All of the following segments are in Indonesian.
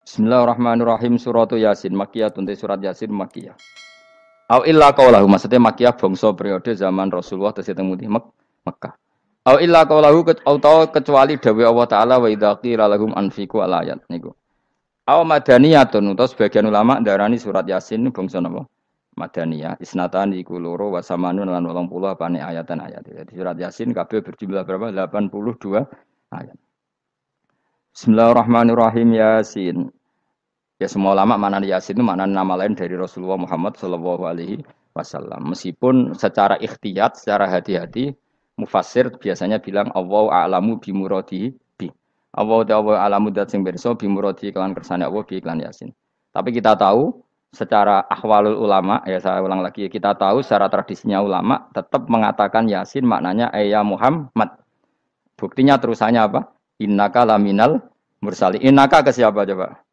Bismillahirrahmanirrahim. Suratu Yasin Makkiyah, tuntai surat Yasin Makkiyah. Au illa qaulahu, maksudnya Makkiyah bangsa periode zaman Rasulullah tesih teng Mekah. Au illa qaulahu kecuali dawuh Allah taala wa idza qila lahum anfiqu al ayat niku. Au madaniyatun utawa sebagian ulama darani surat Yasin bangsa napa? Madaniyah. Isnatan iku loro wa samanun lan 80 apane ayatan-ayat. Jadi surat Yasin kabeh berjumlah berapa? 82 ayat. Bismillahirrahmanirrahim. Yasin. Ya semua ulama mana Yasin itu mana nama lain dari Rasulullah Muhammad Shallallahu Alaihi Wasallam. Meskipun secara ikhtiyat, secara hati-hati, mufassir biasanya bilang Allah a'lamu bimuradihi bi. Allah a'lamu dat sing pirsa bimuradihi kelan kersane Allah bi iklan Yasin. Tapi kita tahu secara ahwalul ulama, ya saya ulang lagi, kita tahu secara tradisinya ulama tetap mengatakan Yasin maknanya ya Muhammad. Buktinya terusannya apa? Innaka laminal mursali. Innaka ke siapa coba?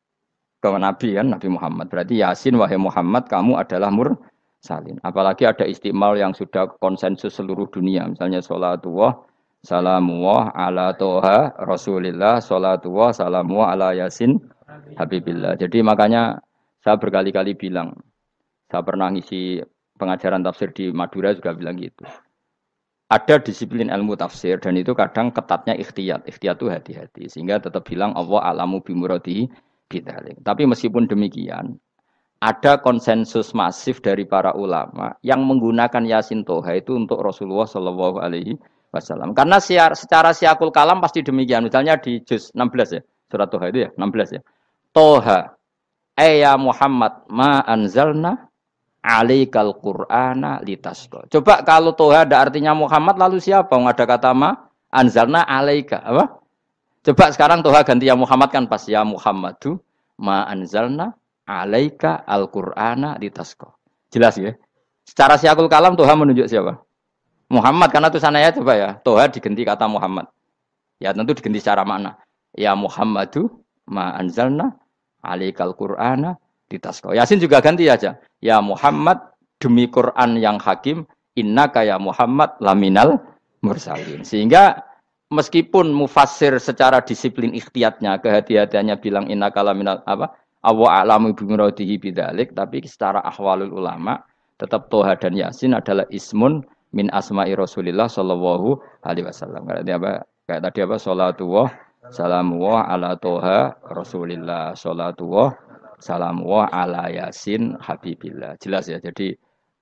Ke Nabi kan, Nabi Muhammad. Berarti Yasin wahai Muhammad kamu adalah mursalin. Apalagi ada istimal yang sudah konsensus seluruh dunia. Misalnya sholatullah, salamullah ala toha rasulillah, sholatullah, salamullah ala Yasin habibillah. Jadi makanya saya berkali-kali bilang, saya pernah ngisi pengajaran tafsir di Madura juga bilang gitu. Ada disiplin ilmu tafsir dan itu kadang ketatnya ikhtiyat. Ikhtiyat itu hati-hati. Sehingga tetap bilang Allah alamu bimuradihi bidalik. Tapi meskipun demikian, ada konsensus masif dari para ulama yang menggunakan Yasin Toha itu untuk Rasulullah Shallallahu Alaihi Wasallam. Karena secara siakul kalam pasti demikian. Misalnya di juz 16 ya, surat Toha itu ya, 16 ya. Toha, ya Muhammad, ma anzalna alaikal Qur'ana litasqa. Coba kalau Toha ada artinya Muhammad, lalu siapa? Ada kata ma anzalna alaika, apa? Coba sekarang Toha ganti ya Muhammad kan pas ya Muhammadu ma anzalna alaika al-Qur'ana litasqa. Jelas ya? Secara siakul kalam Toha menunjuk siapa? Muhammad karena tulisannya coba ya. Toha diganti kata Muhammad. Ya tentu diganti secara makna. Ya Muhammadu ma anzalna alaikal Qur'ana litasqa. Yasin juga ganti aja. Ya Muhammad demi Quran yang hakim innaka ya Muhammad laminal mursalin. Sehingga meskipun mufassir secara disiplin ikhtiyatnya, kehati-hatiannya bilang innaka laminal apa? Awa a'lamu bimuradihi bidzalik, tapi secara ahwalul ulama tetap Toha dan Yasin adalah ismun min asma'i Rasulillah sallallahu alaihi wasallam. Kayak tadi apa? Salatullah salamullah ala Toha Rasulillah, salatullah salamullah ala Yasin habibillah. Jelas ya. Jadi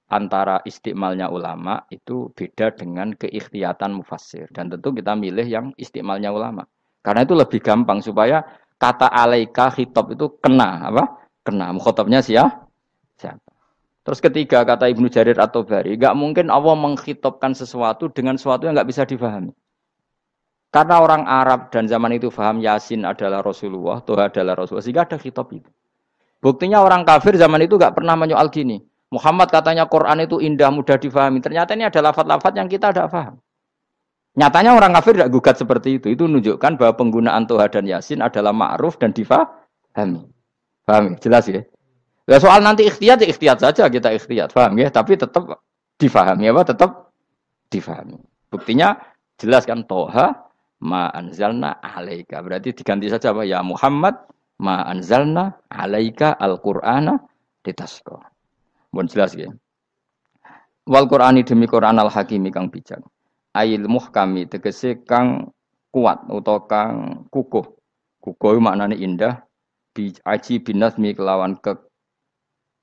antara istimalnya ulama itu beda dengan keikhtiyatan mufassir. Dan tentu kita milih yang istimalnya ulama. Karena itu lebih gampang supaya kata alaika khitab itu kena apa? Kena. Mukhatabnya siapa? Terus ketiga kata Ibnu Jarir atau Bari, enggak mungkin Allah mengkhitabkan sesuatu dengan sesuatu yang enggak bisa difahami. Karena orang Arab dan zaman itu paham Yasin adalah Rasulullah, Toha adalah Rasulullah, sehingga ada khitab itu. Buktinya orang kafir zaman itu enggak pernah menyoal gini. Muhammad katanya Quran itu indah, mudah difahami. Ternyata ini ada lafaz-lafaz yang kita tidak paham. Nyatanya orang kafir tidak gugat seperti itu. Itu menunjukkan bahwa penggunaan Toha dan Yasin adalah ma'ruf dan difahami. Paham? Jelas ya? Ya soal nanti ikhtiyat, ya ikhtiyat saja kita ikhtiyat. Paham ya? Tapi tetap difahami. Apa? Tetap difahami. Buktinya jelas kan Toha ma anzalna alaika. Berarti diganti saja apa? Ya Muhammad ma anzalna alaika al-Qur'ana litasqa. Bon jelas ya. Wal Qur'ani demi Qur'an al hakimi kang bijak. Ail muhkami tegese kang kuat utawa kang kukuh. Kukuh maknane indah, bi aji binasmi kelawan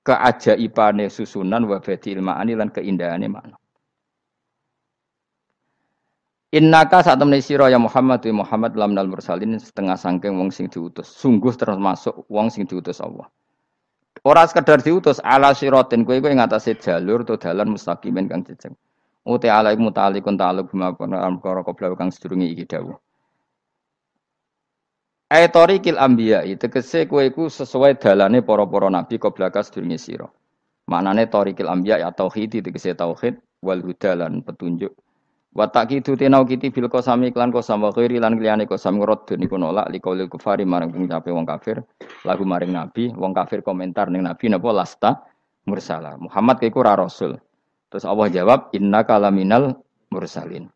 keajaibane susunan wa badil ma'ani lan keindahane makna. Innaka saat temne sira ya Muhammad wa Muhammad lamnal mursalin setengah sangking wong sing diutus. Sungguh termasuk wong sing diutus Allah. Ora sekedar diutus ala siratin kowe ing atase jalur to dalan mustaqimin kang jejeg. Uti ala mutalikun ta'alluq bima perkara qabla kang sedurunge iki dawuh. Tariqil anbiya tegese kowe iku sesuai dalane para-para nabi qabla ka sedurunge sira. Maknane tariqil anbiya ya tauhid tegese tauhid wal huda lan petunjuk. Wa taqidu tinau kiti bil qasami iklan qasam wa ghairi lan liyane qasam ngrad niku nolak liqaulil kufari marang pengucape wong kafir lagu maring nabi wong kafir komentar ning nabi napa lasta mursala Muhammad iku ora rasul. Terus Allah jawab innaka laminal mursalin.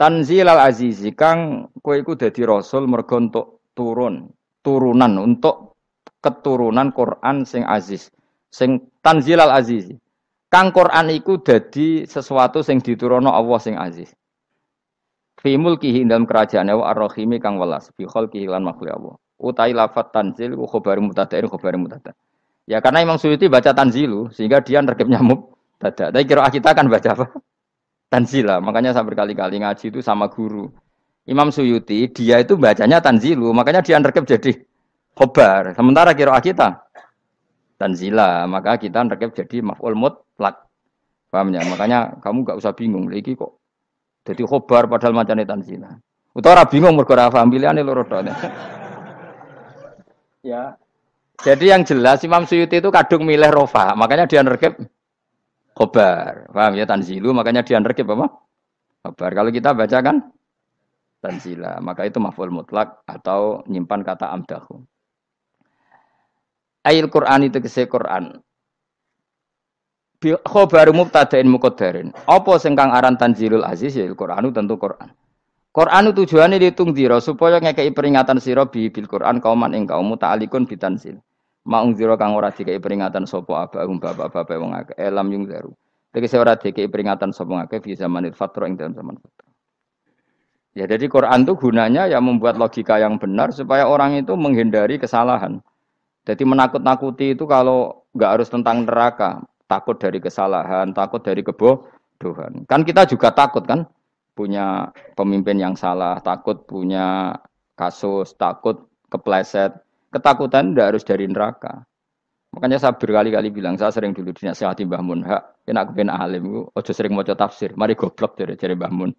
Tanzilal azizi kang kowe iku dadi rasul mergo entuk turunan untuk keturunan Quran sing aziz, sing tanzilal aziz. Kang Quran iku dadi sesuatu sing diturunno Allah sing aziz. Fi mulkihi dalam kerajaane wa ar-rahimi kang welas fi khalqihi lan makhluk Allah. Utai lafat tanzil ku khabar mubtada'in khabar mubtada'. Ya karena Imam Suyuti baca tanzilu sehingga dia nerkepnya mubtada'. Tapi kira kita kan baca apa? Tanzila. Makanya saya berkali-kali ngaji itu sama guru. Imam Suyuti dia itu bacanya tanzilu, makanya dia nerkep jadi khabar. Sementara kira kita tanzila, maka kita nerkep jadi maf'ul mutlaq. Paham ya? Makanya kamu enggak usah bingung iki kok jadi khobar padahal macane tanzila. Utawa ora bingung mergo ora paham pilihane loro tok. Ya. Jadi yang jelas Imam Suyuti itu kadung milih rofa, makanya dia nerkep khobar. Paham ya tanzilu, makanya dia nerkep apa? Khobar. Kalau kita baca kan tanzila, maka itu maf'ul mutlak atau nyimpan kata amdahu. Ayil Quran itu kese Quran. Khobar mubtada'in muqaddarin. Apa sing kang aran tanzilul aziz ya Qur'anu tentu Quran. Quran tujuane ditung dira supaya ngekeki peringatan sira bil Quran kauman ing kaum ta'alikun bitanzil. Maung dira kang ora dikeki peringatan sapa abahum bapak-bapak wong akeh elam yung zaru. Tegese ora dikeki peringatan sapa akeh fi zamanil fatra ing dalam zaman fatra. Ya jadi Quran itu gunanya ya membuat logika yang benar supaya orang itu menghindari kesalahan. Jadi menakut-nakuti itu kalau enggak harus tentang neraka, takut dari kesalahan, takut dari kebodohan. Kan kita juga takut kan punya pemimpin yang salah, takut punya kasus, takut kepleset. Ketakutan tidak harus dari neraka. Makanya saya berkali-kali bilang, saya sering dulu dinasihati Mbah Mun, hak, enak kepen alim, ojo sering maca tafsir, mari goblok dari Mbah Mun.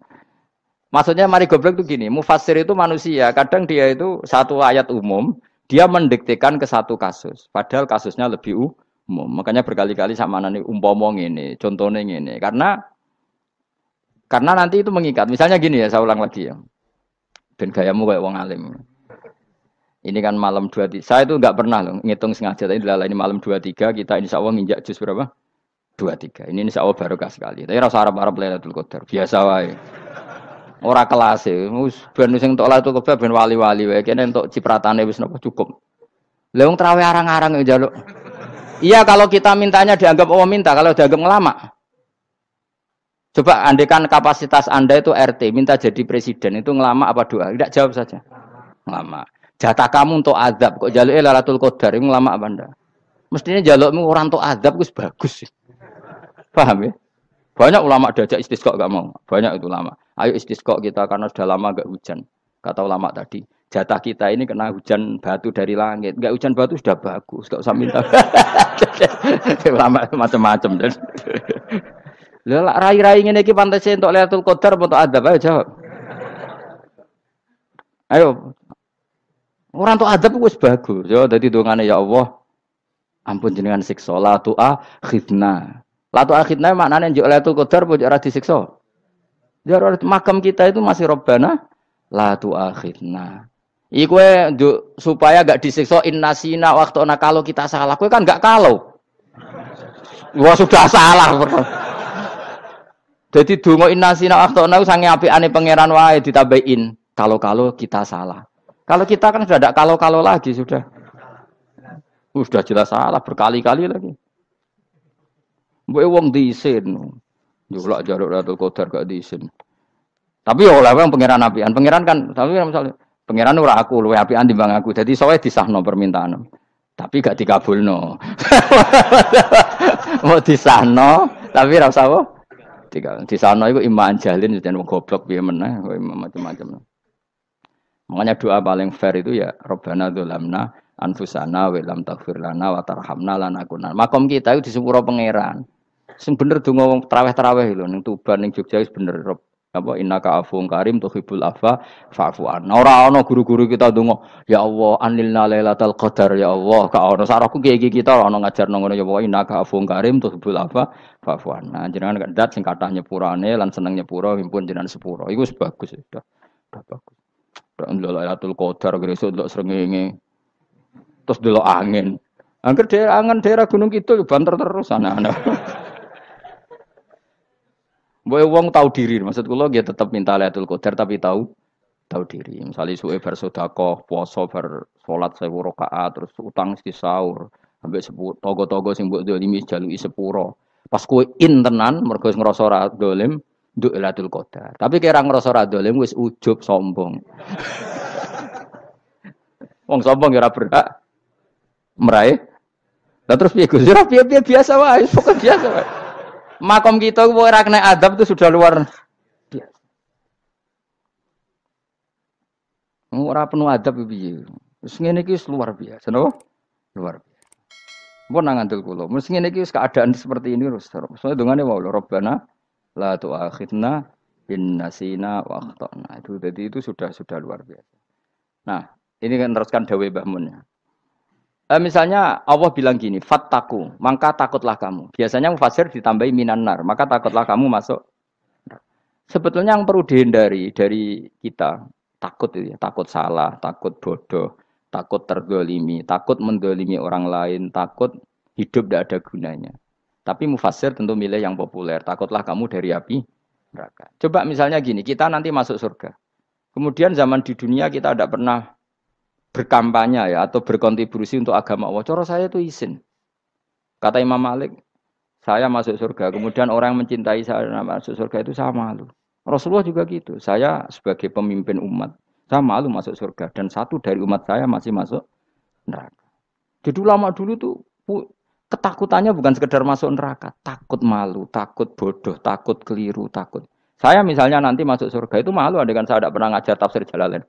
Maksudnya mari goblok itu gini, mufassir itu manusia, kadang dia itu satu ayat umum, dia mendiktekan ke satu kasus, padahal kasusnya lebih umum. Makanya berkali-kali sama nani umpama ngene, contohnya ngene, karena nanti itu mengikat. Misalnya gini ya, saya ulang lagi ya. Ben gayamu kayak wong alim. Ini kan malam 23. Saya itu enggak pernah loh ngitung sengaja tadi ini malam 23 kita insyaallah nginjak juz berapa? 23. Ini insyaallah barokah sekali. Tapi rasa Arab-Arab Lailatul Qadar, biasa wae. Ora kelas e. Wis ben sing entuk Lailatul Qadar ben wali-wali wae. Kene entuk cipratane wis napa cukup. Lah wong traweh arang-arang njaluk. Iya kalau kita mintanya dianggap Allah minta, kalau dianggap ngelama. Coba andekan kapasitas Anda itu RT, minta jadi presiden, itu ngelama apa doa? Tidak jawab saja. Ngelama. Jatah kamu untuk azab, kok jaluk Lailatul Qadar, itu ngelama apa Anda? Mestinya jalukmu orang untuk azab, itu bagus. Paham ya? Banyak ulama diajak istisqa gak mau. Banyak itu ulama. Ayo istisqa kita karena sudah lama gak hujan. Kata ulama tadi. Jatah kita ini kena hujan batu dari langit. Gak hujan batu sudah bagus. Gak usah minta. Ulama macam-macam. Lah rai-rai ngene iki pantes entuk Lailatul Qadar apa entuk adab ayo jawab. Ayo. Orang entuk adab wis bagus. Yo dadi dongane ya Allah. Ampun jenengan siksa la tu'a khidna. La tu'a khidna maknane njuk Lailatul Qadar apa ora disiksa. Ya makam kita itu masih Robbana la tu'a khidna. Iku supaya gak disiksa innasina waktu ana kalau kita salah. Kowe kan gak kalau. Wah sudah salah. Jadi donga innasina akhtana sange apikane pangeran wae ditambahin kalau kita salah. Kalau kita kan sudah tidak kalau lagi sudah. Sudah jelas salah berkali-kali lagi. Mbok wong diisin. Njulak jaruk Lailatul Qadar gak diisin. Tapi ya oleh wong pangeran apian. Pangeran kan tapi misalnya pangeran ora aku luwe apian timbang aku. Jadi sowe disahno permintaan. Tapi gak dikabulno. Mau disahno tapi ora usah apa? Di sana itu iman jalin dan goblok piye meneh macam-macam. Makanya doa paling fair itu ya Rabbana dzalamna anfusana wa lam taghfir lana wa tarhamna lanakunanna. Makom kita itu di sepuro pangeran. Sing bener donga wong traweh-traweh lho ning Tuban ning Jogja wis bener apa innaka afuwun karim tuhibbul afwa fa'fu anna. Ora ana guru-guru kita donga ya Allah anilna lailatul qadar ya Allah ka ono saraku kiye kita ono ngajarno ngono ya Allah innaka afuwun karim tuhibbul afwa fa'fu anna. Jenengan kandat sing kathah nyepurane lan seneng nyepuro himpun jenengan sepuro. Iku wis bagus sudah. Bagus. Ndelok lailatul qadar gresuk ndelok srengenge. Terus ndelok angin. Angger daerah Gunung Kidul banter terus anak-anak. Boy wong tahu diri, maksud kula dia tetap minta Lailatul Qadar tapi tahu tahu diri. Misalnya suwe bar sedekah, puasa bar salat 1000 rakaat, terus utang mesti sahur, sampai togo-togo sing mbok dolimi jaluki sepuro. Pas kowe tenan mergo ngrasa ora dolim, nduk Lailatul Qadar. Tapi kira ngrasa ora dolim wis ujub sombong. Wong sombong ora berhak meraih. Lah terus piye Gus? Ora piye-piye biasa wae, pokok biasa wae. Makom kita ku ora kena adab itu sudah luar biasa. Ora penuh adab piye. Wis ngene iki luar biasa, napa? Luar biasa. Mun nang ngandel kula, mesti ngene iki keadaan seperti ini terus. Soale dongane wae Rabbana la tu'akhidna in nasina wa akhtana. Itu jadi itu sudah luar biasa. Nah, ini kan teruskan dawuh Mbah Mun ya. Misalnya Allah bilang gini, fattaku, maka takutlah kamu. Biasanya mufasir ditambahi minan nar, maka takutlah kamu masuk. Sebetulnya yang perlu dihindari dari kita, takut itu ya, takut salah, takut bodoh, takut terdolimi, takut mendolimi orang lain, takut hidup tidak ada gunanya. Tapi mufasir tentu milih yang populer, takutlah kamu dari api neraka. Coba misalnya gini, kita nanti masuk surga. Kemudian zaman di dunia kita tidak pernah berkampanye ya atau berkontribusi untuk agama Allah. Cara saya itu izin. Kata Imam Malik, saya masuk surga. Kemudian orang yang mencintai saya masuk surga itu saya malu. Rasulullah juga gitu. Saya sebagai pemimpin umat, saya malu masuk surga. Dan satu dari umat saya masih masuk neraka. Jadi ulama dulu tuh ketakutannya bukan sekedar masuk neraka, takut malu, takut bodoh, takut keliru, takut. Saya misalnya nanti masuk surga itu malu, andaikan saya tidak pernah ngajar tafsir Jalalain.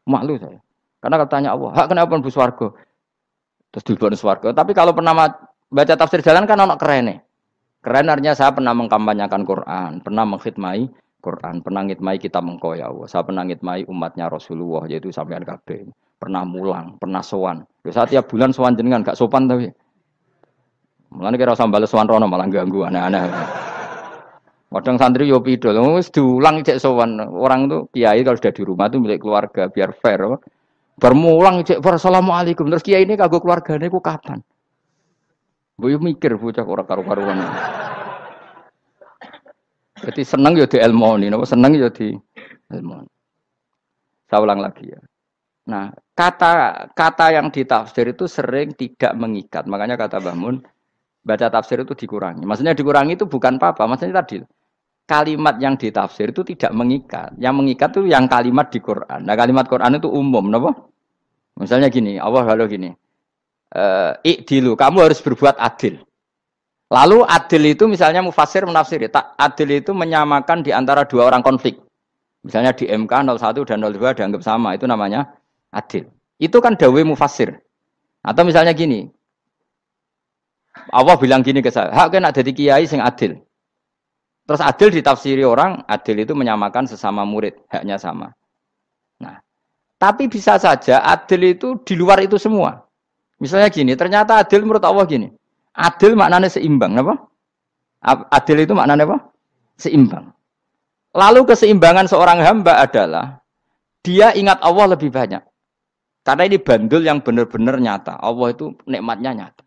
Malu saya. Karena kalau tanya Allah, hak kenapa bu swarga? Terus dilebokno swarga. Tapi kalau pernah baca tafsir jalan kan ono keren. Keren artinya saya pernah mengkampanyakan Quran, pernah mengkhidmati Quran, pernah ngitmai kitab engkau ya Allah. Saya pernah ngitmai umatnya Rasulullah yaitu sampean kabeh. Pernah mulang, pernah sowan. Saya tiap bulan sowan jenengan gak sopan tapi. Mulane kira usah bales sowan rono malah ganggu aneh-aneh. Kadang santri yo pidol, wis diulang cek sowan. Orang tuh kiai kalau sudah di rumah tuh milik keluarga biar fair. Bermulang cek assalamualaikum terus kiai ini kagok keluargane ku kapan? Boyo mikir bocah ora karo-karuan. Jadi seneng ya di ilmoni, napa seneng ya di ilmoni. Saya ulang lagi ya. Nah, kata yang ditafsir itu sering tidak mengikat. Makanya kata Mbah Mun, baca tafsir itu dikurangi. Maksudnya dikurangi itu bukan apa-apa, maksudnya tadi kalimat yang ditafsir itu tidak mengikat. Yang mengikat itu yang kalimat di Quran. Nah, kalimat Quran itu umum, napa? Misalnya gini, Allah kalau gini. I'dilu, kamu harus berbuat adil. Lalu adil itu misalnya mufasir menafsiri, adil itu menyamakan di antara dua orang konflik. Misalnya di MK 01 dan 02 dianggap sama, itu namanya adil. Itu kan dawai mufasir. Atau misalnya gini, Allah bilang gini ke saya, hak kena jadi kiai sing adil. Terus adil ditafsiri orang, adil itu menyamakan sesama murid, haknya sama. Nah, tapi bisa saja adil itu di luar itu semua. Misalnya gini, ternyata adil menurut Allah gini. Adil maknanya seimbang, apa? Adil itu maknanya apa? Seimbang. Lalu keseimbangan seorang hamba adalah dia ingat Allah lebih banyak. Karena ini bandul yang benar-benar nyata. Allah itu nikmatnya nyata.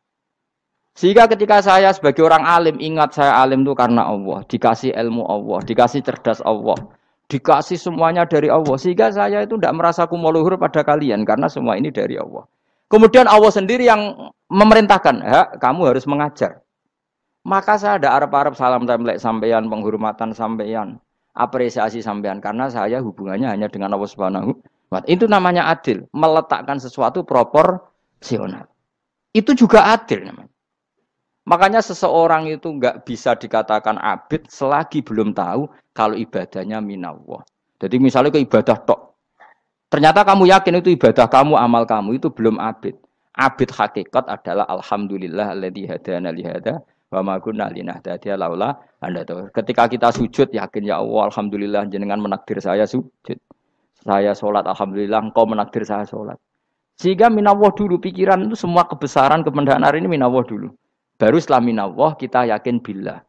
Sehingga ketika saya sebagai orang alim ingat saya alim itu karena Allah, dikasih ilmu Allah, dikasih cerdas Allah, dikasih semuanya dari Allah. Sehingga saya itu tidak merasa kumuluhur pada kalian karena semua ini dari Allah. Kemudian Allah sendiri yang memerintahkan, kamu harus mengajar. Maka saya ada arep-arep salam templek sampeyan, penghormatan sampeyan, apresiasi sampeyan karena saya hubungannya hanya dengan Allah Subhanahu wa Ta'ala. Itu namanya adil, meletakkan sesuatu proporsional. Itu juga adil namanya. Makanya seseorang itu enggak bisa dikatakan abid selagi belum tahu kalau ibadahnya minallah. Jadi misalnya ke ibadah tok. Ternyata kamu yakin itu ibadah kamu, amal kamu itu belum abid. Abid hakikat adalah alhamdulillah alladzi hadana li hada wa ma kunna linahtadiya laula anda tahu. Ketika kita sujud yakin ya Allah alhamdulillah jenengan menakdir saya sujud. Saya salat alhamdulillah engkau menakdir saya salat. Sehingga minallah dulu pikiran itu semua kebesaran kemendahan hari ini minallah dulu. Baru setelah minallah kita yakin billah.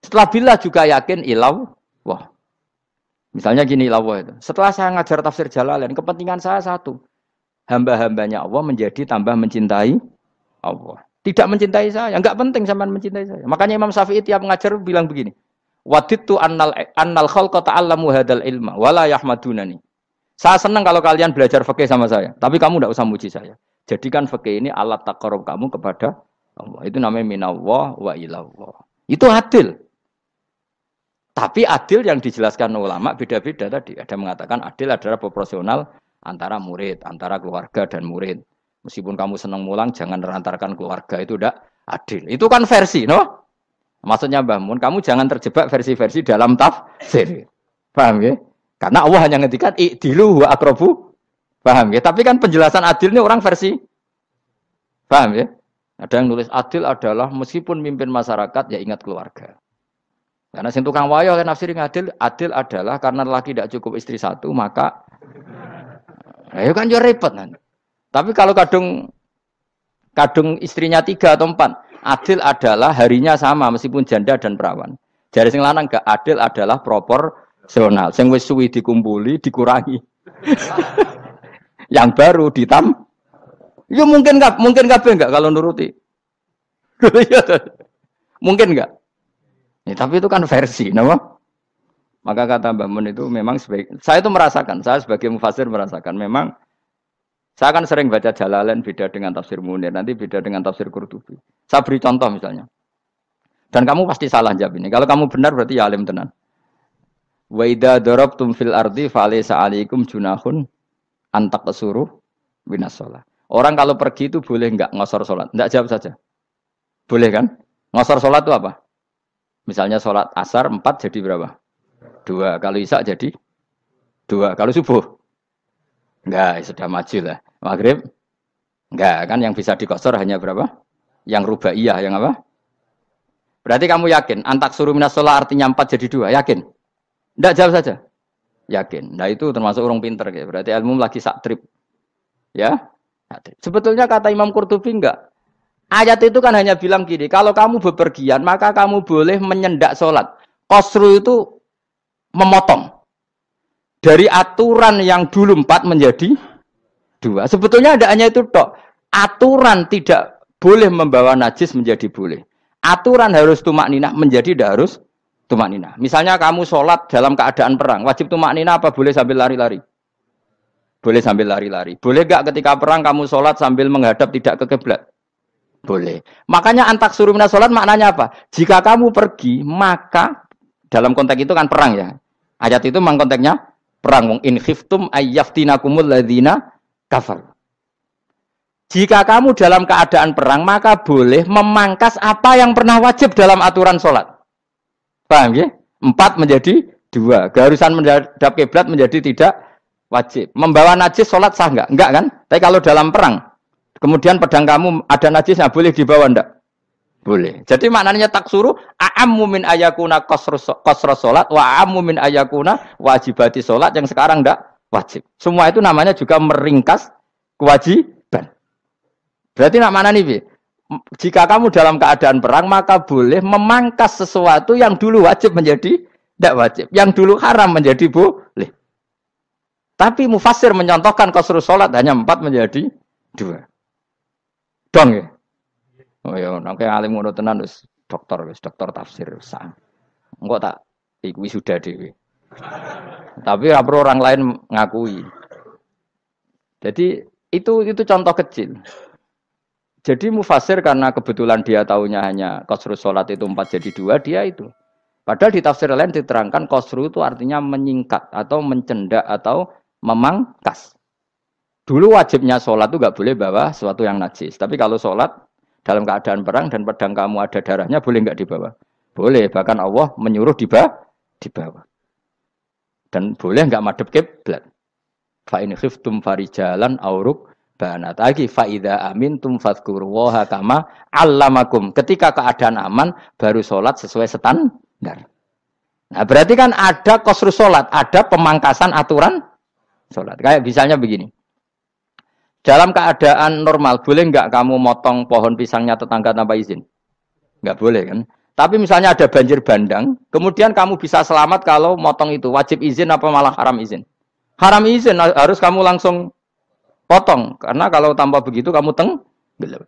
Setelah billah juga yakin ilallah. Misalnya gini Allah itu. Setelah saya ngajar tafsir Jalalain, kepentingan saya satu. Hamba-hambanya Allah menjadi tambah mencintai Allah. Tidak mencintai saya. Enggak penting sampean mencintai saya. Makanya Imam Syafi'i tiap ngajar bilang begini. Wadittu annal khalqa ta'allamu hadal ilma wala yahmadunani. Saya senang kalau kalian belajar fikih sama saya, tapi kamu tidak usah muji saya. Jadikan fikih ini alat taqarrub kamu kepada Allah. Itu namanya minallah wa ilallah. Itu adil. Tapi adil yang dijelaskan ulama beda-beda tadi. Ada mengatakan adil adalah proporsional antara murid, antara keluarga dan murid. Meskipun kamu senang mulang, jangan merantarkan keluarga. Itu tidak adil. Itu kan versi, no? Maksudnya Mbah Mun, kamu jangan terjebak versi-versi dalam tafsir. Paham ya? Karena Allah hanya ngendikan i'dilu wa aqrabu. Paham ya? Tapi kan penjelasan adil ini orang versi. Paham ya? Ada yang nulis adil adalah meskipun mimpin masyarakat ya ingat keluarga. Karena sing tukang wayo kan nafsiri adil adalah karena laki tidak cukup istri satu maka ayo kan yo repot nanti. Tapi kalau kadung istrinya 3 atau 4, adil adalah harinya sama meskipun janda dan perawan. Jari sing lanang gak adil adalah proporsional. Sing wis suwi dikumpuli dikurangi. Yang baru ya mungkin kabeh enggak kalau nuruti. Mungkin enggak? Ya, tapi itu kan versi, nama. Maka kata Mbak Mun itu memang saya itu merasakan, saya sebagai mufasir merasakan memang saya akan sering baca Jalalain beda dengan tafsir Munir, nanti beda dengan tafsir Qurtubi. Saya beri contoh misalnya. Dan kamu pasti salah jawab ini. Kalau kamu benar berarti ya alim tenan. Wa idza darabtum fil ardi falaysa 'alaikum junahun an taqsuru minas shalah. Orang kalau pergi itu boleh enggak ngosor salat? Enggak, jawab saja. Boleh kan? Ngosor salat itu apa? Misalnya salat asar 4 jadi berapa? 2. Kalau isya jadi 2. Kalau subuh? Enggak, sudah maju lah. Maghrib? Enggak, kan yang bisa dikosor hanya berapa? Yang rubaiyah, yang apa? Berarti kamu yakin antak suruh minas shalah artinya 4 jadi 2, yakin? Enggak, jawab saja. Yakin. Nah itu termasuk orang pinter ya. Berarti ilmu lagi sak trip. Ya? Sebetulnya kata Imam Qurtubi enggak. Ayat itu kan hanya bilang gini, kalau kamu bepergian maka kamu boleh menyendak sholat. Qasru itu memotong. Dari aturan yang dulu 4 menjadi 2. Sebetulnya ada hanya itu tok. Aturan tidak boleh membawa najis menjadi boleh. Aturan harus tumak ninah menjadi tidak harus tumak ninah. Misalnya kamu sholat dalam keadaan perang, wajib tumak ninah apa boleh sambil lari-lari? Boleh sambil lari-lari. Boleh gak ketika perang kamu sholat sambil menghadap tidak ke kiblat? Boleh. Makanya antak suruh minas sholat maknanya apa? Jika kamu pergi, maka dalam konteks itu kan perang ya. Ayat itu memang konteksnya perang. Wong in khiftum ayyaftinakumul ladzina kafar. Jika kamu dalam keadaan perang, maka boleh memangkas apa yang pernah wajib dalam aturan sholat. Paham ya? 4 menjadi 2. Keharusan menghadap kiblat menjadi tidak wajib. Membawa najis sholat sah enggak? Enggak kan? Tapi kalau dalam perang, kemudian pedang kamu ada najisnya, boleh dibawa enggak? Boleh. Jadi maknanya taksuru a'ammu min ayakuna qasra sholat wa a'ammu min ayakuna wajibati sholat yang sekarang enggak wajib. Semua itu namanya juga meringkas kewajiban. Berarti nak mana nih? Jika kamu dalam keadaan perang maka boleh memangkas sesuatu yang dulu wajib menjadi tidak wajib, yang dulu haram menjadi boleh. Tapi mufassir mencontohkan qasru sholat hanya 4 menjadi 2. Dong ya. Oh ya, nang alim ngono tenan wis dokter tafsir wis. Engko tak iki sudah dhewe. Tapi ora perlu orang lain ngakui. Jadi itu contoh kecil. Jadi mufassir karena kebetulan dia taunya hanya qasru sholat itu 4 jadi 2, dia itu. Padahal di tafsir lain diterangkan qasru itu artinya menyingkat atau mencendak atau memangkas. Dulu wajibnya sholat itu nggak boleh bawa sesuatu yang najis. Tapi kalau sholat dalam keadaan perang dan pedang kamu ada darahnya, boleh nggak dibawa? Boleh. Bahkan Allah menyuruh dibawa. Dan boleh nggak madhep kiblat. Fa in khiftum farijalan auruk banat lagi fa idza amintum fadhkurullaha kama 'allamakum. Ketika keadaan aman baru sholat sesuai standar. Nah, berarti kan ada qasru sholat, ada pemangkasan aturan sholat. Kayak misalnya begini. Dalam keadaan normal, boleh nggak kamu motong pohon pisangnya tetangga tanpa izin? Nggak boleh kan? Tapi misalnya ada banjir bandang, kemudian kamu bisa selamat kalau motong itu. Wajib izin apa malah haram izin? Haram izin, harus kamu langsung potong. Karena kalau tanpa begitu kamu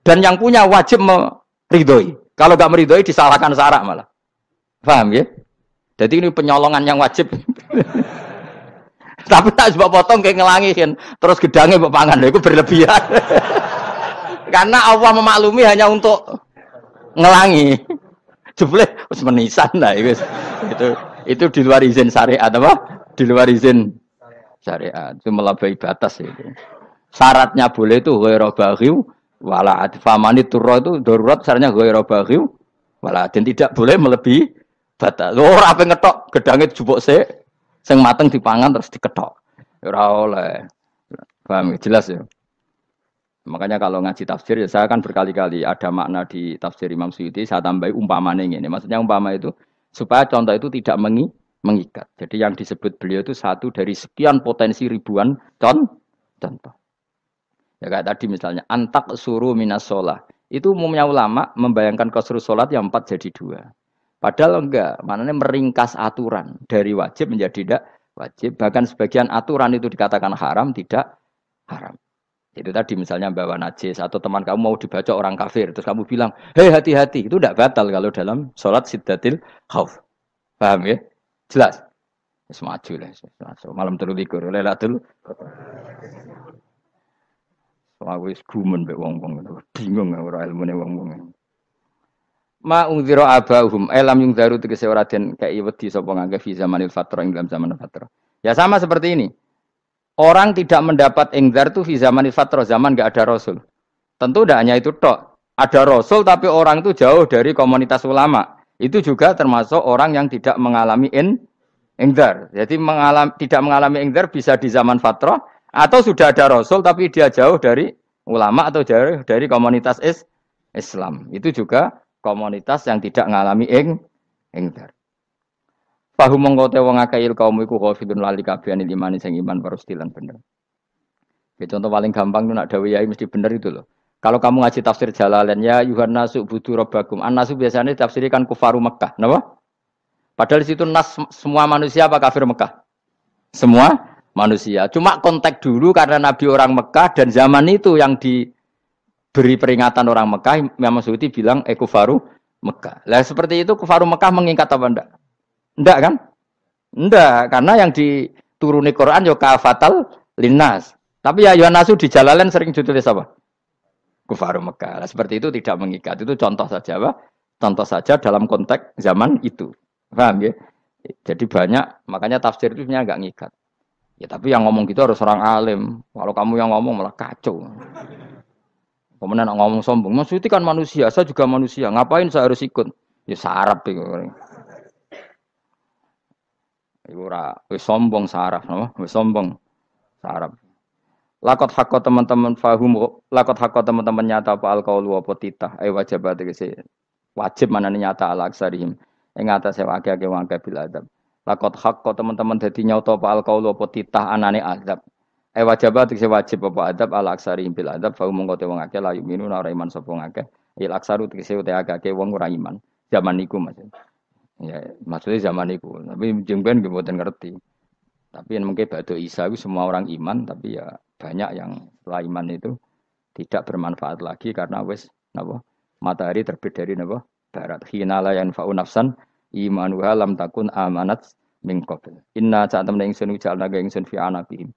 dan yang punya wajib meridhoi. Kalau nggak meridhoi disalahkan syarak malah. Paham ya? Jadi ini penyolongan yang wajib. Tapi tak sebab potong kayak ngelangiin, terus gedangnya mbok pangan, itu berlebihan. Karena Allah memaklumi hanya untuk ngelangi. Jebule wis menisan lah itu di luar izin syariat apa? Di luar izin syariat. Itu melampaui batas itu. Syaratnya boleh itu ghairu baghiw wala adfamani turra itu darurat syaratnya ghairu baghiw wala dan tidak boleh melebihi batas. Ora ape ngetok gedange jupuk sik sing mateng dipangan terus diketok. Ora oleh. Paham jelas ya. Makanya kalau ngaji tafsir ya saya kan berkali-kali ada makna di tafsir Imam Suyuti saya tambahi umpamanya ini. Maksudnya umpama itu supaya contoh itu tidak mengikat. Jadi yang disebut beliau itu satu dari sekian potensi ribuan contoh. Ya kayak tadi misalnya antak suruh minas sholah. Itu umumnya ulama membayangkan qasrus sholat yang 4 jadi 2. Padahal enggak, maknanya meringkas aturan dari wajib menjadi tidak wajib. Bahkan sebagian aturan itu dikatakan haram, tidak haram. Itu tadi misalnya bawa najis atau teman kamu mau dibaca orang kafir, terus kamu bilang, hei hati-hati, itu tidak batal kalau dalam sholat siddatil khauf. Paham ya? Jelas? Semaju lah. Malam terulikur, lelatul. Soalnya wis gumen mbek wong-wong bingung ora ilmune wong-wong. Ma ungzira abahum elam yung daru tegese ora den kei wedi sapa ngangge fi zamanil fatrah ing dalam zaman fatrah. Ya sama seperti ini. Orang tidak mendapat ingzar itu fi zamanil fatrah, zaman enggak ada rasul. Tentu tidak hanya itu tok. Ada rasul tapi orang itu jauh dari komunitas ulama. Itu juga termasuk orang yang tidak mengalami ingzar. Jadi tidak mengalami ingzar bisa di zaman fatrah atau sudah ada rasul tapi dia jauh dari ulama atau jauh dari komunitas Islam. Itu juga komunitas yang tidak mengalami ingzar. Fahum mengkote wong akail kaum iku khafidun lali kabehane imani sing iman parustilan bener. Ya contoh paling gampang itu nak dawuh yai mesti bener itu loh. Kalau kamu ngaji tafsir Jalalain ya Yuhanna subudu rabbakum. An-nasu biasanya tafsirikan kufaru Mekah, napa? Padahal di situ nas semua manusia apa kafir Mekah? Semua manusia. Cuma konteks dulu karena Nabi orang Mekah dan zaman itu yang diberi peringatan orang Mekah, Imam Suyuti bilang kufaru Mekah. Lah seperti itu kufaru Mekah mengikat apa enggak? Enggak kan? Enggak, karena yang dituruni Quran yo kafatal linnas. Tapi ya Yohanasu di Jalalain sering ditulis apa? Kufaru Mekah. Nah, seperti itu tidak mengikat. Itu contoh saja apa? Contoh saja dalam konteks zaman itu. Paham ya? Jadi banyak, makanya tafsir itu sebenarnya enggak ngikat. Ya tapi yang ngomong gitu harus orang alim. Kalau kamu yang ngomong malah kacau. Kemudian ngomong sombong, maksudnya kan manusia, saya juga manusia. Ngapain saya harus ikut? Ya sarap itu. Iku ora wis sombong saraf, no? Wis sombong saraf. Lakot hakko teman-teman fahum, lakot hakko teman-teman nyata apa alqaulu apa titah, wajib tegese wajib manane nyata ala aksarihim. Ing atase akeh-akeh wong akeh bil adab. Lakot hakko teman-teman dadi nyata apa alqaulu apa titah anane azab. Wajib tegese wajib apa adab ala aksarihim bil adab, fahum mongko te wong akeh la yu'minu ora iman sapa wong akeh. Il aksaru tegese ute akeh wong ora iman. Zaman niku Mas. Ya, maksudnya zaman itu. Tapi jengben nggih mboten ngerti. Tapi yang mungkin batu Isa itu semua orang iman, tapi ya banyak yang setelah iman itu tidak bermanfaat lagi karena wis napa? Matahari terbit dari napa? Barat. Hina la yanfa'u nafsan imanuha lam takun amanat min qabl. Inna sa'atam ingsun jalna ga ingsun fi anaqihim.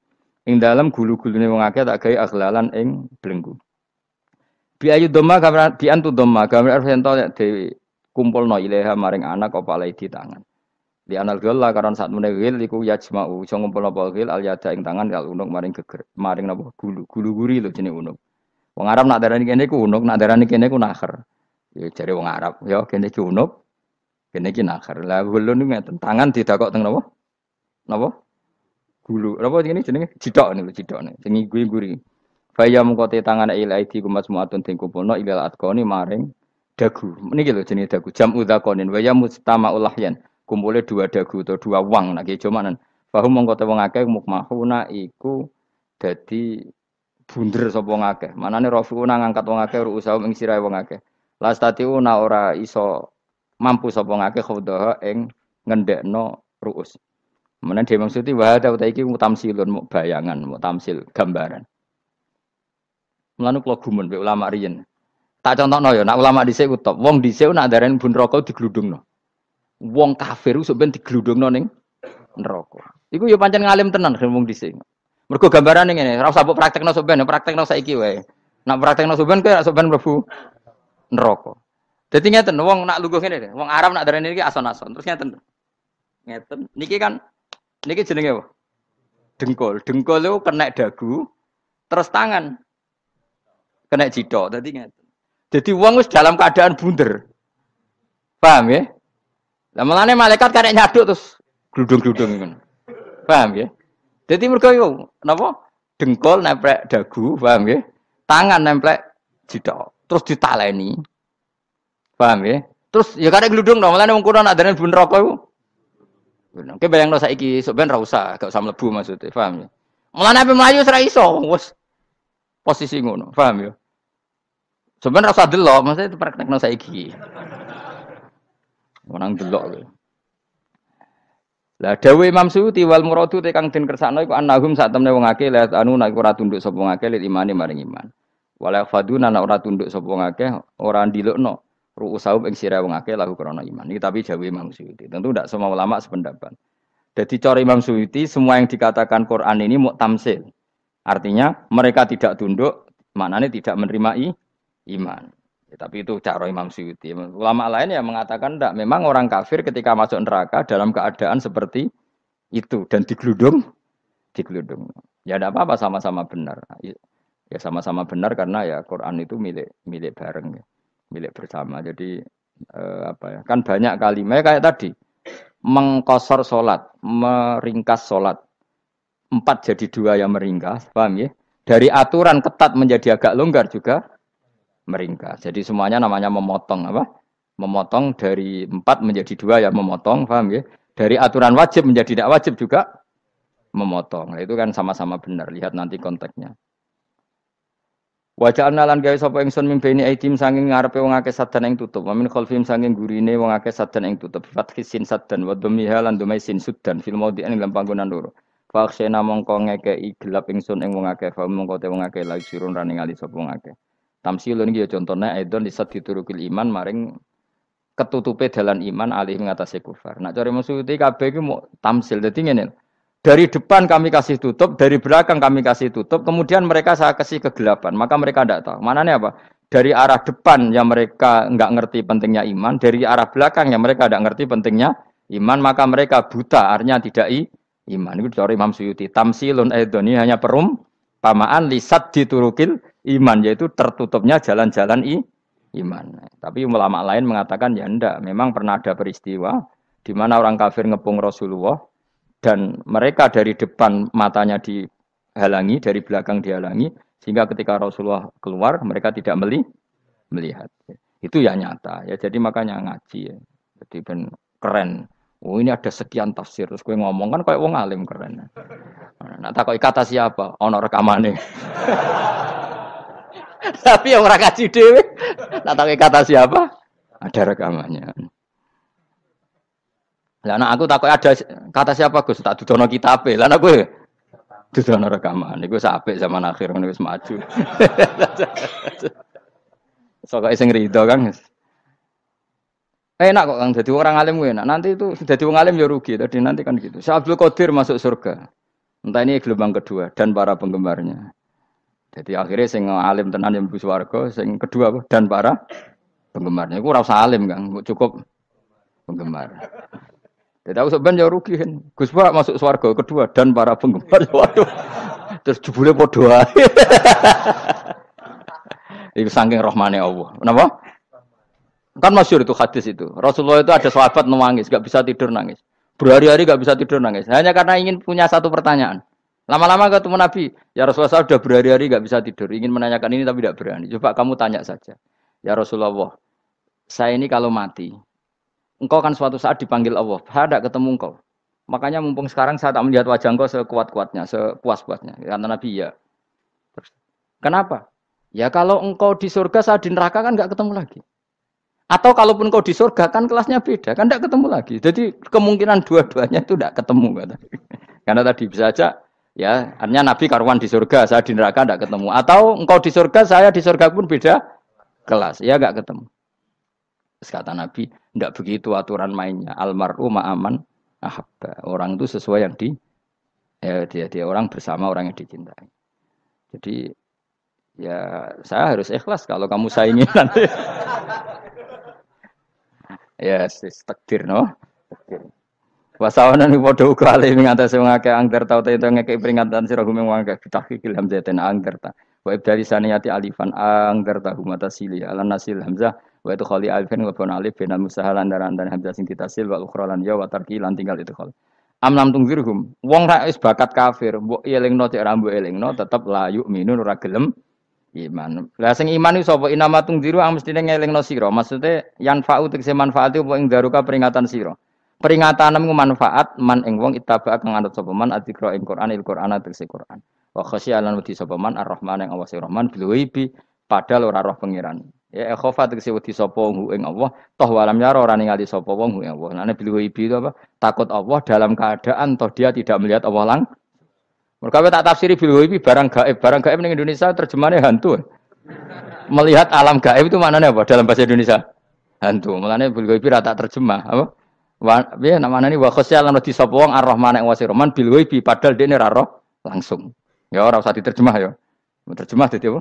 Ing dalem gulu-gulune wong akeh tak gawe aghlalan ing belenggu. Bi ayu dhamma gambar bi antu dhamma gambar ento dewe kumpulno ilaha maring anak apa alai di tangan. Di anal gela karon saat menegil iku yajma'u iso ngumpulno apa gil al yada ing tangan kal unuk maring geger maring napa gulu-guri lho jenenge unuk. Wong Arab nak darani kene iku unuk, nak darani kene iku nakher. Ya jare wong Arab, ya kene iki unuk, kene iki nakher. Lah gulu niku ngeten, tangan didakok teng napa? Napa? Gulu. Napa jenenge jidok niku jidokne. Sing guri-guri. Faya mengkote tangan ilaidi kumas muatun ting kumpulno ilal atqoni maring dagu. Niki lho jenenge dagu. Jam udzakonin wa ya mustamaul lahyan. Kumpule 2 dagu atau 2 wang nek jomanan. Fahum mongko te wong akeh mukmahuna iku dadi bunder sapa wong akeh. Manane rafiuna ngangkat wong akeh ruusahum ing sirahe wong akeh. Lastatiuna ora iso mampu sapa wong akeh khudhaha ing ngendhekno ruus. Menan dhewe maksudi wa ta iki mutamsilun muk bayangan, mutamsil gambaran. Mulane kula gumun mbek ulama riyen. Tak contohno ya, nak ulama dhisik utop. Wong dhisik nak darani bun rokok digludungno. Wong kafir sok ben digludungno ning neraka. Iku ya pancen ngalim tenan ngomong dhisik. Mergo gambarane ngene, ora usah mbok praktekno sampean, praktekno saiki wae. Nak praktekno sampean kowe sampean mlebu neraka. Dadi ngeten, wong nak lungguh ngene lho, wong Arab nak darani iki ason-ason. Terus ngeten. Ngeten. Niki jenenge apa? Dengkul. Dengkul itu kena dagu, terus tangan kena jidok. Dadi ngeten. Jadi wong wis dalam keadaan bunder. Paham ya? Lah mulane malaikat karek nyaduk terus gludung-gludung ngono. Paham ya? Jadi mergo iku napa? Dengkul nempel dagu, paham ya? Tangan nempel jidok. Terus ditaleni. Paham ya? Terus ya karek gludung dong, mulane wong kuno nak darani bun neraka iku. Oke bayangno saiki sok ben ra usah, gak usah mlebu maksudnya, paham ya? Mulane ape mlayu ora iso, wis posisi ngono, paham ya? Sebenarnya rasa delok, maksudnya itu praktekno saiki. Menang delok kowe. Lah dawuh Imam Suyuti wal muradu te kang den kersakno iku annahum sak temne wong akeh la anu nek ora tunduk sapa wong akeh lil imani maring iman. Wala faduna nek ora tunduk sapa wong akeh ora ndilukno ru'usahum ing sira wong akeh lahu krana iman. Iki tapi dawuh Imam Suyuti. Tentu tidak semua ulama sependapat. Jadi cara Imam Suyuti semua yang dikatakan Quran ini muktamsil. Artinya mereka tidak tunduk, maknanya tidak menerima iman. Ya, tapi itu cara Imam Suyuti. Ulama lain yang mengatakan tidak. Memang orang kafir ketika masuk neraka dalam keadaan seperti itu dan digeludung. Ya tidak apa-apa sama-sama benar. Ya sama-sama benar karena ya Quran itu milik bareng, ya. Milik bersama. Jadi apa ya? Kan banyak kalimat kayak tadi mengkosor solat, meringkas solat. 4 jadi 2 yang meringkas, paham ya? Dari aturan ketat menjadi agak longgar juga meringkas. Jadi semuanya namanya memotong apa? Memotong dari 4 menjadi 2 ya memotong, paham ya? Dari aturan wajib menjadi tidak wajib juga memotong. Nah, itu kan sama-sama benar. Lihat nanti konteksnya. Waja'alna lan gawe sapa ingsun mimpeni aitim sanging ngarepe wong akeh sadan ing tutup. Wa min khalfihim sanging gurine wong akeh sadan ing tutup. Fathisin sadan wa dhammiha lan dhamai sin sudan fil maudhi'in ing panggonan loro. Faksena mongko ngekeki gelap ingsun ing wong akeh, fa mongko te wong akeh lagi sirun ra ningali sapa wong akeh. Tamsilun iki ya contone aidon disat diturukil iman maring ketutupe dalan iman alih ngatasi kufar. Nak cari maksud kabeh iki mau tamsil. Dadi ngene. Dari depan kami kasih tutup, dari belakang kami kasih tutup, kemudian mereka saya kasih kegelapan. Maka mereka tidak tahu. Mananya apa? Dari arah depan yang mereka enggak ngerti pentingnya iman, dari arah belakang yang mereka tidak ngerti pentingnya iman, maka mereka buta, artinya tidak iman. Itu dari Imam Suyuti. Tamsilun aidon ini hanya perumpamaan lisat diturukil iman, yaitu tertutupnya jalan-jalan iman. Tapi ulama lain mengatakan ya enggak. Memang pernah ada peristiwa di mana orang kafir ngepung Rasulullah dan mereka dari depan matanya dihalangi, dari belakang dihalangi, sehingga ketika Rasulullah keluar mereka tidak melihat. Itu ya nyata ya. Jadi makanya ngaji ya. Jadi ben keren. Oh ini ada sekian tafsir. Terus gue ngomong kan kayak wong alim keren. Nah tak kata siapa? Ono rekamane. Tapi yang ora kaji dhewe. Nah tak kata siapa? Ada rekamannya. Lah anak aku takut ada kata siapa Gus tak dudono kitabe. Lah anak gue dudono rekaman. Iku apik zaman akhir ngono wis maju. Sokoke sing rido kan. Enak kok Kang dadi orang alim gue enak. Nanti itu dadi wong alim ya rugi. Tadi nanti kan gitu. Syekh Abdul Qadir masuk surga. Entah ini gelombang kedua dan para penggemarnya. Jadi akhirnya sing alim tenan yang mlebu swarga, sing kedua dan para penggemarnya. Iku ora usah alim Kang, cukup penggemar. Jadi aku sebenarnya rugi kan. Gus Pak masuk swarga kedua dan para penggemar. Waduh. Terus jebule padha ae. Iku saking rahmane Allah. Kenapa? Kan masyhur itu hadis itu. Rasulullah itu ada sahabat nangis, enggak bisa tidur nangis. Berhari-hari enggak bisa tidur nangis. Hanya karena ingin punya satu pertanyaan. Lama-lama ketemu Nabi, ya Rasulullah saya sudah berhari-hari enggak bisa tidur, ingin menanyakan ini tapi tidak berani. Coba kamu tanya saja. Ya Rasulullah, saya ini kalau mati, engkau kan suatu saat dipanggil Allah, saya tidak ketemu engkau. Makanya mumpung sekarang saya tak melihat wajah engkau sekuat-kuatnya, sepuas-puasnya. Kata Nabi, ya. Terus, kenapa? Ya kalau engkau di surga, saya di neraka kan enggak ketemu lagi. Atau kalaupun engkau di surga, kan kelasnya beda, kan enggak ketemu lagi. Jadi kemungkinan dua-duanya itu enggak ketemu. Kata. Karena tadi bisa aja, ya, artinya Nabi karuan di surga, saya di neraka enggak ketemu. Atau engkau di surga, saya di surga pun beda kelas, ya enggak ketemu. Terus kata Nabi, enggak begitu aturan mainnya. Almar'u ma'aman ahabba. Orang itu sesuai yang dia orang bersama orang yang dicintai. Jadi ya saya harus ikhlas kalau kamu saingi nanti. Ya, yes, takdir no. Takdir. Wasawana ni padha uga ale ing atase wong akeh angger tau te ngekek peringatan sira gumeng wong akeh tahqiqil hamzatain angger ta. Wa ibdali saniyati alifan angger ta humata sili ala nasil hamzah wa itu khali alifan wa bon alif bena musahalan daran dan hamzah sing ditasil wa ukhra lan ya wa tarki lan tinggal itu khol. Am lam tungzirhum wong ra wis bakat kafir mbok elingno cek ra mbok elingno tetep la yu'minun ora gelem iman. Lah sing iman iku sapa inama tungziru mestine ngelingno sira. Maksude yanfa'u tegese manfaat apa ing daruka peringatan sira. Peringatanmu manfaat man ing wong ittaba kang anut sapa man adzikra ing Quran Qur'an tegese Quran. Wa khasyialan wedi sapa man ar-Rahman ing Allah sing Rahman bil ghaibi padahal ora roh pangeran. Ya khofa tegese wedi sapa wong ing Allah toh walam yara ora ningali sapa wong ing Allah. Nane bil ghaibi itu apa? Takut Allah dalam keadaan toh dia tidak melihat Allah lang. Mergo tak tafsiri bil ghaibi barang gaib. Barang gaib ning Indonesia terjemahannya hantu. Melihat alam gaib itu maknanya apa dalam bahasa Indonesia? Hantu. Mulane bil ghaibi ra tak terjemah, apa? Ya namanya ini wa khosyal lan di sapa wong ar-Rahman ing wasi Rahman bil ghaibi padahal dene ra roh langsung. Ya ora usah diterjemah ya. Terjemah dadi apa?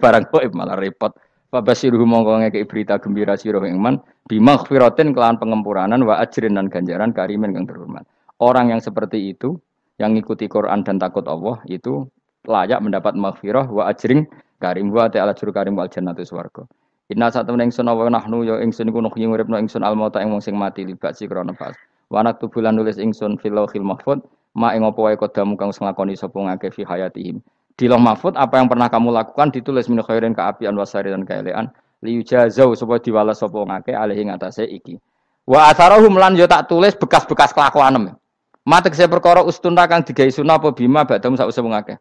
Barang gaib malah repot. Fa basiruhu mongko ngekeki berita gembira sira ing man bimaghfiratin kelawan pengempuranan wa ajrin dan ganjaran karimin kang terhormat. Orang yang seperti itu yang ngikuti Quran dan takut Allah itu layak mendapat maghfirah wa ajring karim wa ta'ala juru karim wal jannatu swarga. Inna satamna ingsun wa nahnu ya ingsun iku nuhyi uripna ingsun almauta ing wong sing mati libasi krana pas. Wa naktu bulan nulis ingsun fil lauhil mahfuz ma ing apa wae kodamu kang nglakoni sapa ngake fi hayatihim. Di lauh mahfuz apa yang pernah kamu lakukan ditulis min khairin kaapian wasari dan kaelean liujazau supaya diwales sapa ngake alih ing atase iki. Wa atharahum lan yo tak tulis bekas-bekas kelakuanem. Matek se perkara ustunna kang digawe sunah apa bima badam sak usah wong akeh.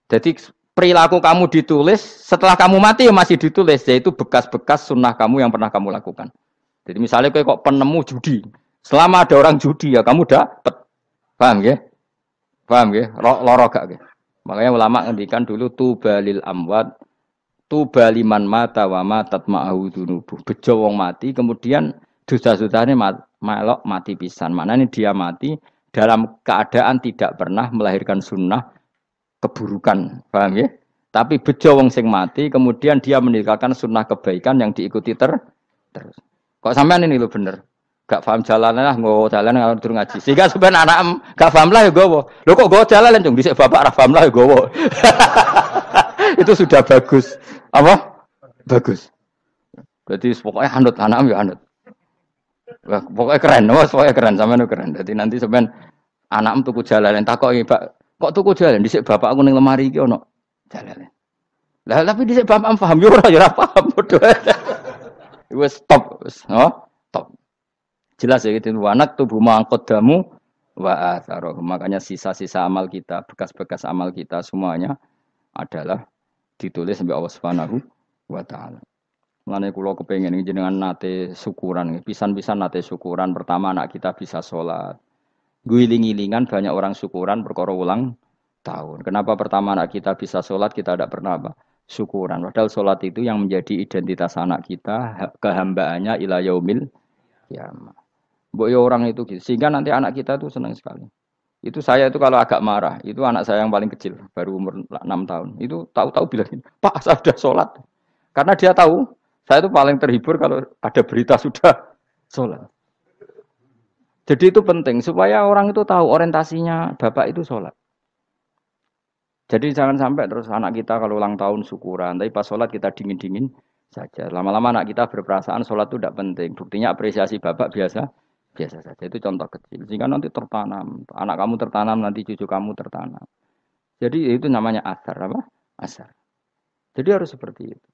Jadi perilaku kamu ditulis, setelah kamu mati ya masih ditulis, yaitu bekas-bekas sunnah kamu yang pernah kamu lakukan. Jadi misalnya kok penemu judi, selama ada orang judi ya kamu dapat, paham ya? Paham ya? Loro gak ya? Makanya ulama ngendikan dulu tubalil amwat, tubaliman mata wa matat ma'ahu dunubuh. Bejo wong mati, kemudian dosa-dosanya melok mati pisan. Maknanya dia mati dalam keadaan tidak pernah melahirkan sunnah keburukan, paham ya? Tapi bejo wong sing mati, kemudian dia meninggalkan sunnah kebaikan yang diikuti terus. Kok sampean ini lo bener? Gak paham jalan lah, nggo jalan kalau turun ngaji. Sehingga sebenarnya anak gak paham lah ya gowo. Lo kok gowo jalan dong? Dhisik bapak ra paham lah ya gowo. Itu sudah bagus. Apa? Bagus. Berarti pokoknya anut anak ya anut. Wah, pokoknya keren, pokoknya keren sampean keren. Jadi nanti sampean anakmu tuku jalan takoki, Pak. Kok tuku jalan dhisik bapak aku ning lemari iki ono jalan. Lah tapi dhisik bapak paham yo ora paham padha. Wis stop, wis, stop. Jelas ya gitu anak tubuh mangkodamu wa atharoh. Makanya sisa-sisa amal kita, bekas-bekas amal kita semuanya adalah ditulis sampai Allah Subhanahu wa taala. Mulane kula kepengin jenengan nate syukuran, pisan-pisan nate syukuran pertama anak kita bisa sholat. Guling-gilingan banyak orang syukuran perkara ulang tahun. Kenapa pertama anak kita bisa sholat kita tidak pernah apa? Syukuran. Padahal sholat itu yang menjadi identitas anak kita, kehambaannya ila yaumil kiamah. Mbok ya orang itu gitu. Sehingga nanti anak kita tuh senang sekali. Itu saya itu kalau agak marah, itu anak saya yang paling kecil, baru umur 6 tahun. Itu tahu-tahu bilang, "Pak, saya sudah sholat." Karena dia tahu, saya itu paling terhibur kalau ada berita sudah sholat. Jadi itu penting supaya orang itu tahu orientasinya bapak itu sholat. Jadi jangan sampai terus anak kita kalau ulang tahun syukuran, tapi pas sholat kita dingin-dingin saja. Lama-lama anak kita berperasaan sholat itu tidak penting. Buktinya apresiasi bapak biasa saja. Itu contoh kecil. Sehingga nanti tertanam, anak kamu tertanam, nanti cucu kamu tertanam. Jadi itu namanya asar apa? Asar. Jadi harus seperti itu.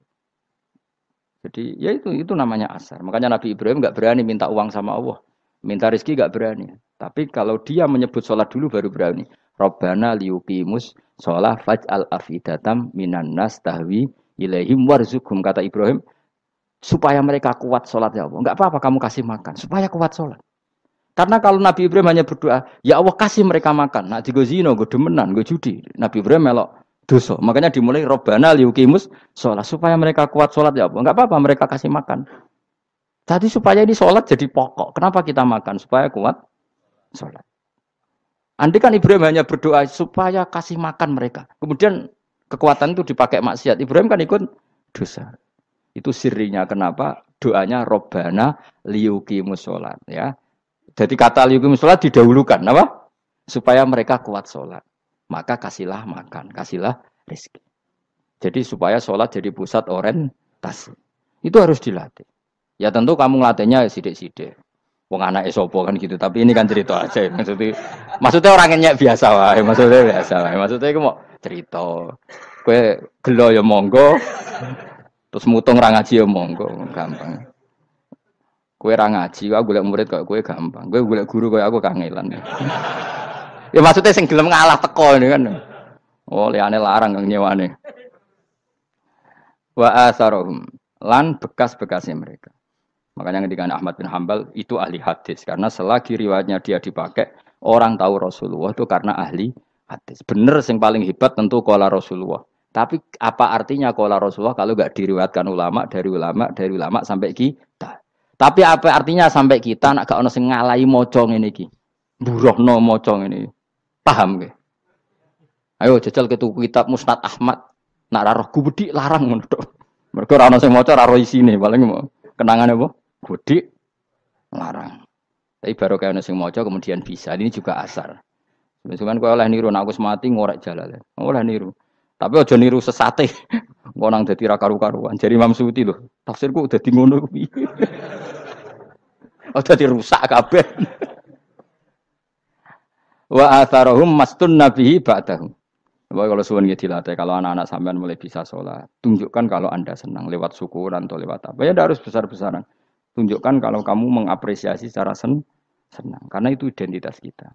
Jadi ya itu namanya asar. Makanya Nabi Ibrahim nggak berani minta uang sama Allah. Minta rezeki gak berani. Tapi kalau dia menyebut sholat dulu baru berani. Rabbana liyuqimus sholat faj'al afidatam minan nas tahwi ilaihim warzuqhum. Kata Ibrahim, supaya mereka kuat sholat ya Allah. Enggak apa-apa kamu kasih makan. Supaya kuat sholat. Karena kalau Nabi Ibrahim hanya berdoa, ya Allah kasih mereka makan. Nah di gozino, gue demenan, gue judi. Nabi Ibrahim melok dosa. Makanya dimulai Rabbana liyuqimus sholat. Supaya mereka kuat sholat ya Allah. Enggak apa-apa mereka kasih makan. Tadi supaya ini sholat jadi pokok. Kenapa kita makan? Supaya kuat sholat. Andai kan Ibrahim hanya berdoa supaya kasih makan mereka. Kemudian kekuatan itu dipakai maksiat. Ibrahim kan ikut dosa. Itu sirinya kenapa doanya Robbana liyuqimus sholat. Ya. Jadi kata liyuqimus sholat didahulukan. Apa? Supaya mereka kuat sholat. Maka kasihlah makan, kasihlah rezeki. Jadi supaya sholat jadi pusat orientasi. Itu harus dilatih. Ya tentu kamu ngelatihnya sidik-sidik. Wong anak esopo kan gitu, tapi ini kan cerita aja. Maksudnya orangnya biasa wae, maksudnya biasa wae. Maksudnya iku mau cerita. Kowe gelo ya monggo, terus mutung ra ngaji ya monggo, gampang. Kowe ra ngaji, aku golek murid kok kowe gampang. Kowe golek guru koyo aku kangelan. Ya maksudnya sing gelem ngalah teko ini kan. Oh, liyane larang kang nyewane. Wa asarohum lan bekas-bekasnya mereka. Makanya ketika Ahmad bin Hambal itu ahli hadis karena selagi riwayatnya dia dipakai orang tahu Rasulullah itu karena ahli hadis. Bener yang paling hebat tentu qala Rasulullah. Tapi apa artinya qala Rasulullah kalau enggak diriwayatkan dari ulama sampai kita. Tapi apa artinya sampai kita nak gak ono sing ngalahi maca ngene iki. Mburohno maca ngene. Paham nggih? Ayo jajal ketu kitab Musnad Ahmad. Nak ra roh gubedi larang ngono tok. Mergo ora ono sing maca ra roh isine paling kenangan apa? Gudi larang. Tapi baru kayak nasi mojo kemudian bisa. Ini juga asar. Sebenarnya kau oleh niru, nak aku mati ngorek jalan. Oleh niru. Tapi ojo niru sesate. Kau nang jadi karu-karuan. Jadi Imam Suyuti loh. Tafsirku udah di ngono. Udah dirusak kabeh. Wa atharahum mastun nabihi ba'dahu. Kalau suwun nggih dilatih, kalau anak-anak sampean mulai bisa sholat, tunjukkan kalau Anda senang lewat syukuran atau lewat apa. Ya tidak harus besar-besaran. Tunjukkan kalau kamu mengapresiasi secara senang, karena itu identitas kita.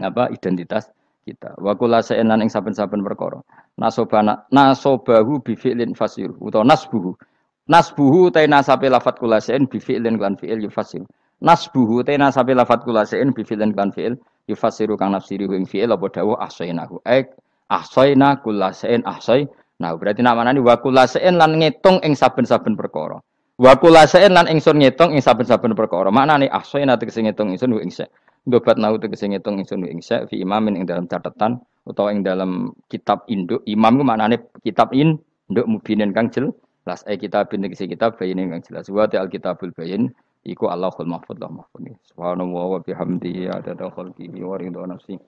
Apa identitas kita? Wa kullu shay'in ing saben-saben perkara. Nasobahu bi fi'lin fasir utawa nasbuhu ta nasabe lafat kullu shay'in bi fi'lin lan fi'il yufasir. Nasbuhu ta nasabe lafat kullu shay'in bi fi'lin lan fi'il yufasiru kang nafsiri ing fi'il apa dawuh ahsainahu. Ahsaina kullu shay'in ahsai. Nah, berarti namanya wa kullu shay'in lan ngitung ing saben-saben perkara. Wa kulasain lan ingsun ngitung ing saben-saben perkara. Maknane ahsaina tegese ngitung ingsun ing sa. Ndobat nau tegese ngitung ingsun ing sa fi imamin ing dalam catatan utawa ing dalam kitab induk. Imam ku maknane kitab induk mubinin kang jelas. Kitab tegese kitab bayin kang jelas. Wa ta'al kitabul bayin iku Allahul mahfuz lah mahfuz. Subhanallah wa bihamdihi adada khalqihi wa ridha nafsi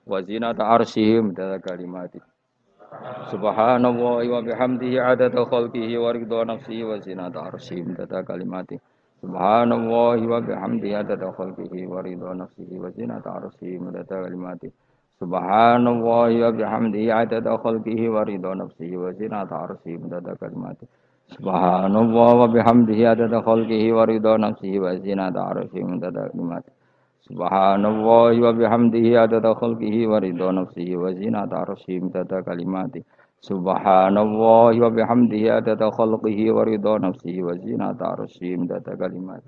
wa zinata arsyihim adada kalimati. Subhanallah wa bihamdihi adada khalqihi wa ridha nafsihi wa zinata arsyih adada kalimati. Subhanallah wa bihamdihi adada khalqihi wa ridha nafsihi wa zinata arsyih adada kalimati. Subhanallah wa bihamdihi adada khalqihi wa ridha nafsihi wa zinata arsyih adada kalimati. Subhanallah wa bihamdihi adada khalqihi wa ridha nafsihi wa zinata arsyih adada kalimati. Subhanallah wa bihamdihi adada khalqihi wa ridha nafsihi wa zinata arsyih adada kalimati. Subhanallah wa bihamdihi adada khalqihi wa ridha nafsihi wa zinata arsyih adada kalimati.